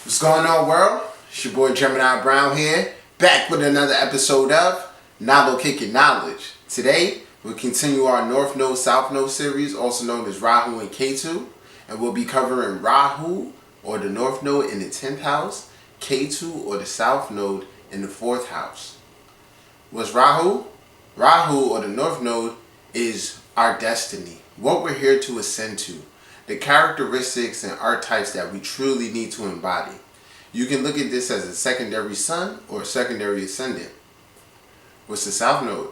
What's going on, world? It's your boy Gemini Brown here, back with another episode of Novel Kicking Knowledge. Today, we'll continue our North Node, South Node series, also known as Rahu and Ketu, and we'll be covering Rahu, or the North Node, in the 10th house, Ketu, or the South Node, in the 4th house. What's Rahu? Rahu, or the North Node, is our destiny, what we're here to ascend to, the characteristics and archetypes that we truly need to embody. You can look at this as a secondary sun or a secondary ascendant. What's the South Node?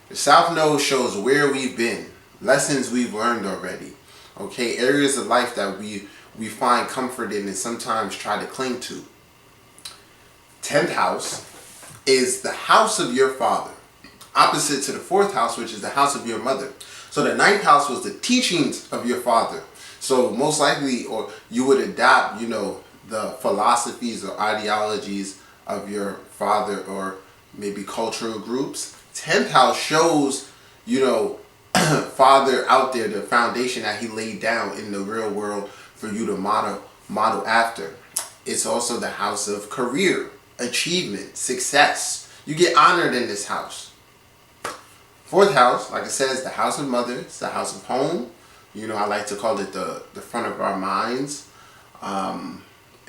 The South Node shows where we've been, lessons we've learned already, okay, areas of life that we find comfort in and sometimes try to cling to. 10th house is the house of your father, opposite to the 4th house, which is the house of your mother. So the 9th house was the teachings of your father. So most likely, or you would adopt, the philosophies or ideologies of your father, or maybe cultural groups. 10th house shows, father out there, the foundation that he laid down in the real world for you to model after. It's also the house of career, achievement, success. You get honored in this house. 4th house, like I said, is the house of mother. It's the house of home. I like to call it the front of our minds.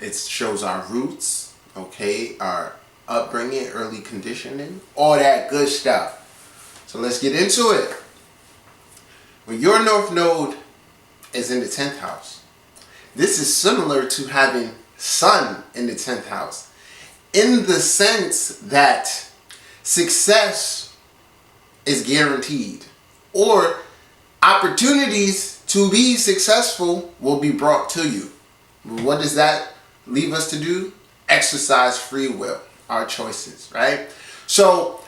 It shows our roots, okay, our upbringing, early conditioning, all that good stuff. So let's get into it. When your North Node is in the 10th house, this is similar to having Sun in the 10th house, in the sense that success is guaranteed, or opportunities to be successful will be brought to you. What does that leave us to do? Exercise free will, our choices, right? So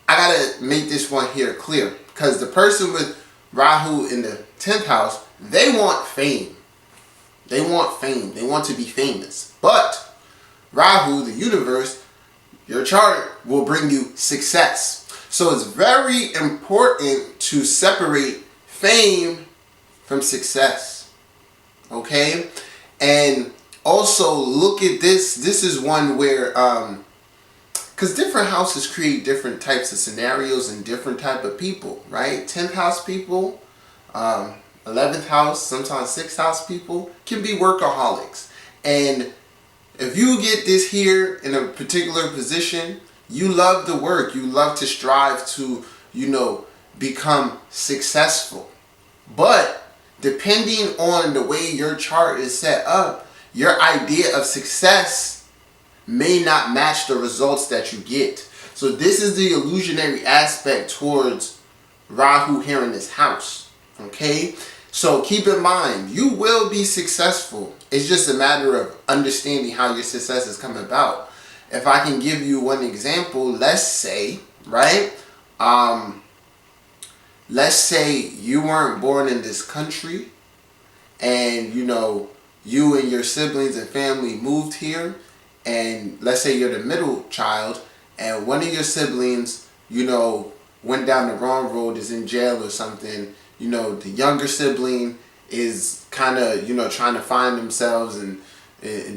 I gotta make this one here clear, because the person with Rahu in the 10th house, they want fame. They want fame. They want to be famous. But Rahu, the universe, your chart will bring you success. So it's very important to separate fame from success, okay? And also look at this. This is one where, because different houses create different types of scenarios and different type of people, right? 10th house people, 11th house, sometimes 6th house people can be workaholics. And if you get this here in a particular position, you love the work. You love to strive to, become successful. But depending on the way your chart is set up, your idea of success may not match the results that you get. So this is the illusionary aspect towards Rahu here in this house. Okay? So keep in mind, you will be successful. It's just a matter of understanding how your success has come about. If I can give you one example, let's say, right? Let's say you weren't born in this country, and you and your siblings and family moved here, and let's say you're the middle child, and one of your siblings, went down the wrong road, is in jail or something. The younger sibling is kind of, trying to find themselves and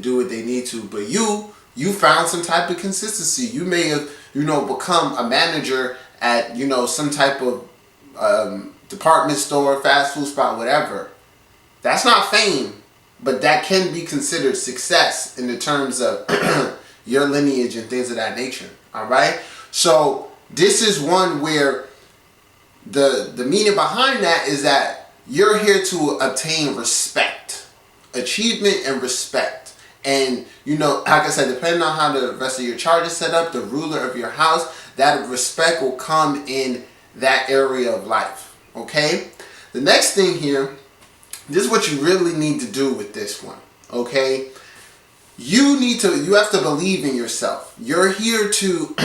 do what they need to. But you found some type of consistency. You may have, become a manager at, some type of department store, fast food spot, whatever. That's not fame, but that can be considered success in the terms of your lineage and things of that nature. All right. So this is one where the meaning behind that is that you're here to obtain respect, achievement, and respect. And like I said, depending on how the rest of your chart is set up, the ruler of your house, that respect will come in that area of life. Okay. The next thing here, this is what you really need to do with this one. Okay. You have to believe in yourself. You're here to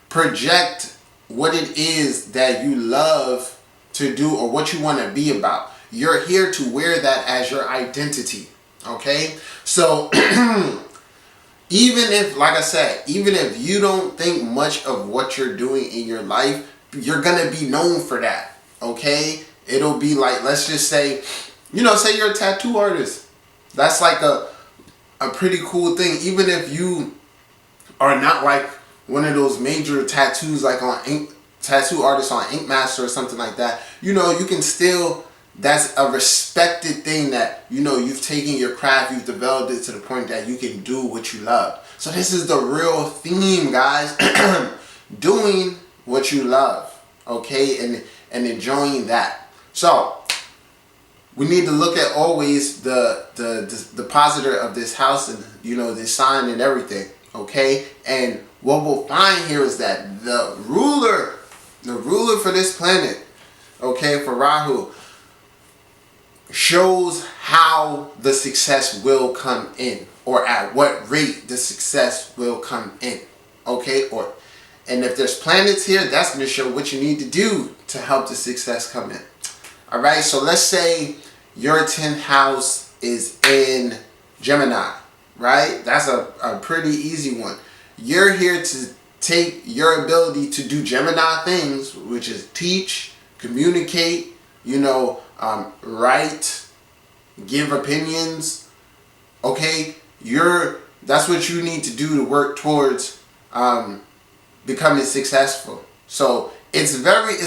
project what it is that you love to do or what you want to be about. You're here to wear that as your identity. Okay. So even if, like I said, even if you don't think much of what you're doing in your life, you're going to be known for that. Okay. It'll be like, let's just say, say you're a tattoo artist. That's like a pretty cool thing. Even if you are not like one of those major tattoos, like on ink, tattoo artists on Ink Master or something like that, you know, you can still, that's a respected thing that, you know, you've taken your craft, you've developed it to the point that you can do what you love. So this is the real theme, guys. Doing what you love, okay, and enjoying that. So we need to look at always the positive of this house, and you know, this sign and everything, okay. And what we'll find here is that the ruler for this planet, okay, for Rahu, shows how the success will come in, or at what rate the success will come in, okay. Or, and if there's planets here, that's going to show what you need to do to help the success come in. All right, so let's say your 10th house is in Gemini, right? That's a pretty easy one. You're here to take your ability to do Gemini things, which is teach, communicate, you know, write, give opinions, okay? That's what you need to do to work towards becoming successful. So it's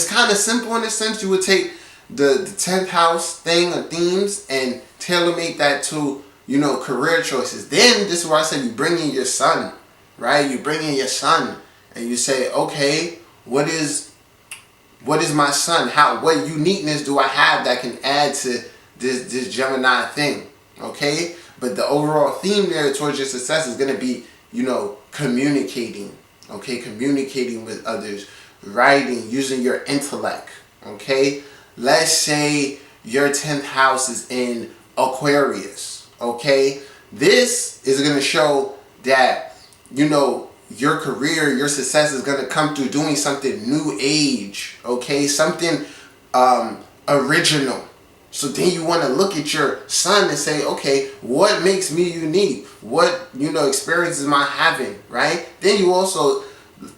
kind of simple in a sense. You would take the 10th house thing or themes and tailor-make that to, you know, career choices. Then this is where I said you bring in your sun, right? You bring in your sun and you say, okay, what is my sun? What uniqueness do I have that can add to this Gemini thing? Okay? But the overall theme there towards your success is going to be, you know, communicating. Okay? Communicating with others, writing, using your intellect. Okay? Let's say your 10th house is in Aquarius. Okay? This is going to show that, you know, your career, your success is going to come through doing something new age. Okay? Something original. So then you want to look at your sun and say, okay, what makes me unique? What, you know, experiences am I having, right? Then you also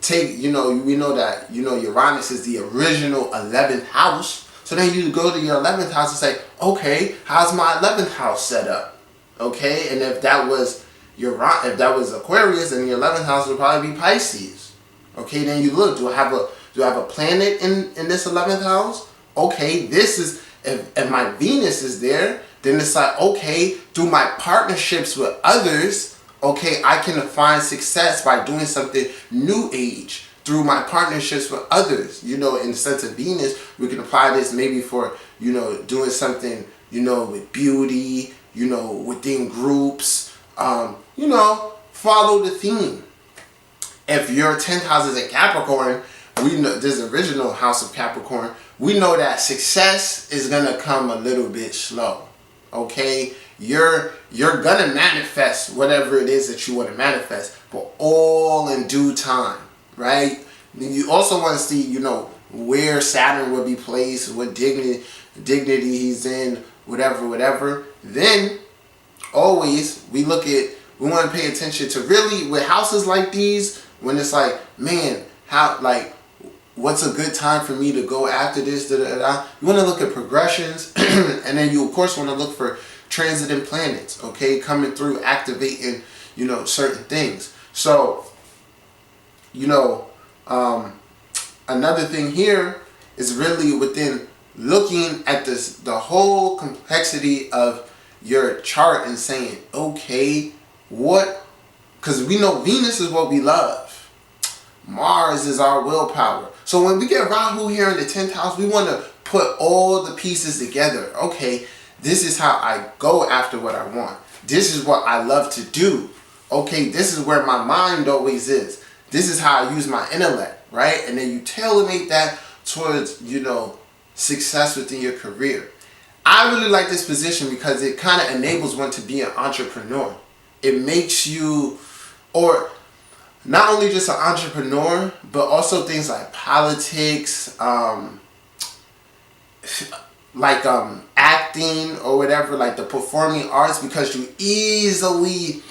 take, you know, we know that, you know, Uranus is the original 11th house. So then you go to your 11th house and say, okay, how's my 11th house set up? Okay, and if that was Aquarius, then your 11th house would probably be Pisces. Okay, then you look, do I have a planet in this 11th house? Okay, this is, if my Venus is there, then it's like, okay, through my partnerships with others, okay, I can find success by doing something new age through my partnerships with others. You know, in the sense of Venus, we can apply this maybe for, you know, doing something, you know, with beauty, you know, within groups, you know, follow the theme. If your 10th house is in Capricorn, we know this original house of Capricorn, we know that success is going to come a little bit slow. Okay? You're going to manifest whatever it is that you want to manifest, but all in due time, right? Then you also want to see, you know, where Saturn will be placed, what dignity he's in, whatever. Then always we want to pay attention to really with houses like these, when it's like, man, what's a good time for me to go after this? You want to look at progressions, and then you of course want to look for transiting planets, okay, coming through, activating, you know, certain things. So, you know, another thing here is really within looking at the whole complexity of your chart and saying, okay, because we know Venus is what we love. Mars is our willpower. So when we get Rahu here in the 10th house, we want to put all the pieces together. Okay, this is how I go after what I want. This is what I love to do. Okay, this is where my mind always is. This is how I use my intellect, right? And then you tailor-make that towards, you know, success within your career. I really like this position because it kind of enables one to be an entrepreneur. It makes you, or not only just an entrepreneur, but also things like politics, acting or whatever, like the performing arts, because you easily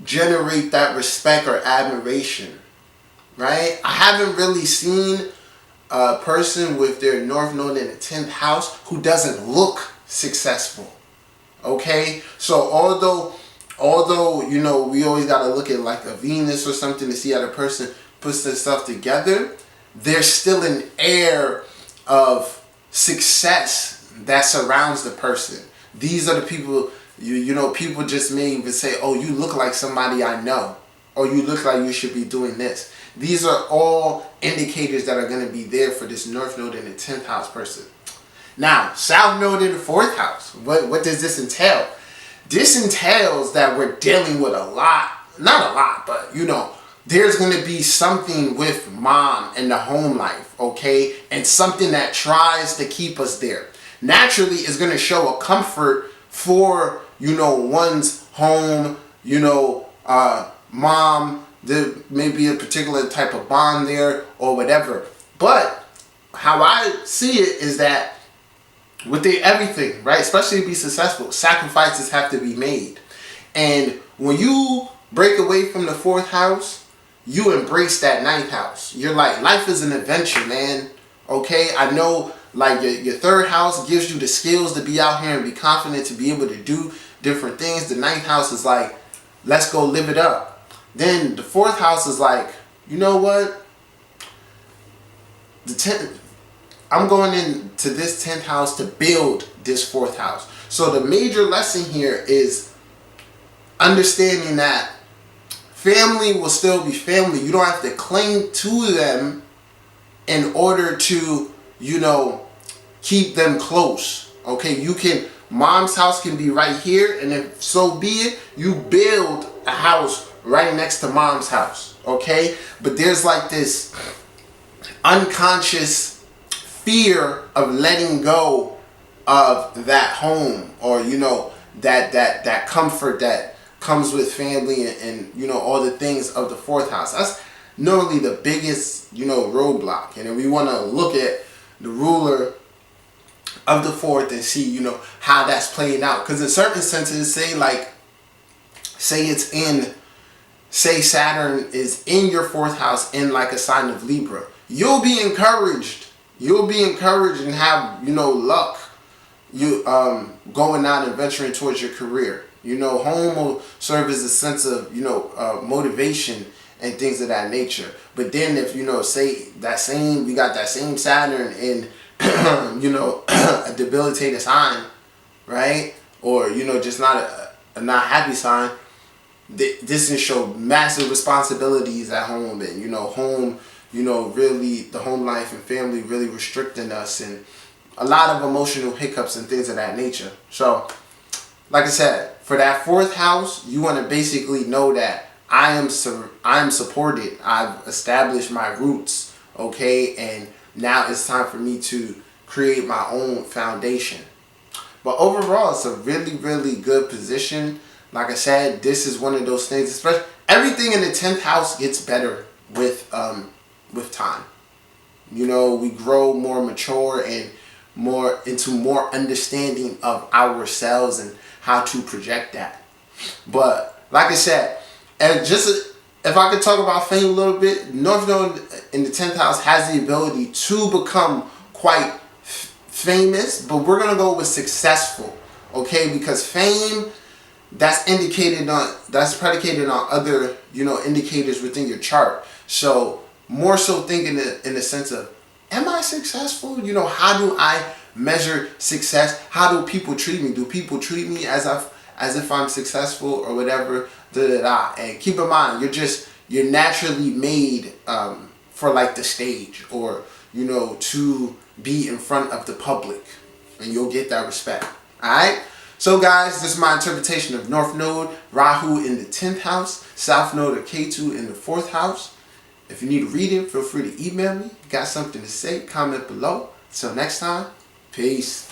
generate that respect or admiration, right? I haven't really seen a person with their North Node in the 10th house who doesn't look successful, okay? So although although, you know, we always got to look at like a Venus or something to see how the person puts their stuff together, there's still an air of success that surrounds the person. These are the people, you know, people just may even say, oh, you look like somebody I know, or you look like you should be doing this. These are all indicators that are going to be there for this North Node in the 10th house person. Now, South Node in the 4th house. What does this entail? This entails that we're dealing with a lot, not a lot, but you know, there's going to be something with mom and the home life, okay? And something that tries to keep us there. Naturally, it's going to show a comfort for, you know, one's home, you know, mom. There may be a particular type of bond there or whatever. But how I see it is that with everything, right, especially to be successful, sacrifices have to be made. And when you break away from the 4th house, you embrace that 9th house. You're like, life is an adventure, man. Okay, I know, like, your 3rd house gives you the skills to be out here and be confident to be able to do different things. The 9th house is like, let's go live it up. Then the 4th house is like, you know what? I'm going into this 10th house to build this 4th house. So the major lesson here is understanding that family will still be family. You don't have to cling to them in order to, you know, keep them close. Okay, you can, mom's house can be right here, and if so be it, you build a house right next to mom's house. Okay, but there's like this unconscious fear of letting go of that home, or you know, that comfort that comes with family, and you know, all the things of the 4th house. That's normally the biggest, you know, roadblock. And then we want to look at the ruler of the 4th and see, you know, how that's playing out. Because in certain senses, say Saturn is in your 4th house in like a sign of Libra, you'll be encouraged. You'll be encouraged and have, you know, luck. You going out and venturing towards your career. You know, home will serve as a sense of, you know, motivation and things of that nature. But then if, you know, say that same, you got that same Saturn in, you know, a debilitated sign, right? Or, you know, just not a not happy sign. This can show massive responsibilities at home, and, you know, home, you know, really the home life and family really restricting us, and a lot of emotional hiccups and things of that nature. So, like I said, for that 4th house, you want to basically know that I am supported. I've established my roots, okay, and now it's time for me to create my own foundation. But overall, it's a really, really good position. Like I said, this is one of those things, especially everything in the 10th house gets better with time. You know, we grow more mature and more understanding of ourselves and how to project that. But like I said, and just if I could talk about fame a little bit, North Node in the 10th house has the ability to become quite famous, but we're gonna go with successful, okay? Because fame, that's predicated on other, you know, indicators within your chart. So more so thinking in the sense of, am I successful? You know, how do I measure success? How do people treat me? Do people treat me as if I'm successful or whatever? And keep in mind, you're naturally made for like the stage, or, you know, to be in front of the public, and you'll get that respect. All right. So guys, this is my interpretation of North Node, Rahu in the 10th house, South Node or Ketu in the 4th house. If you need a reading, feel free to email me. Got something to say, comment below. Until next time, peace.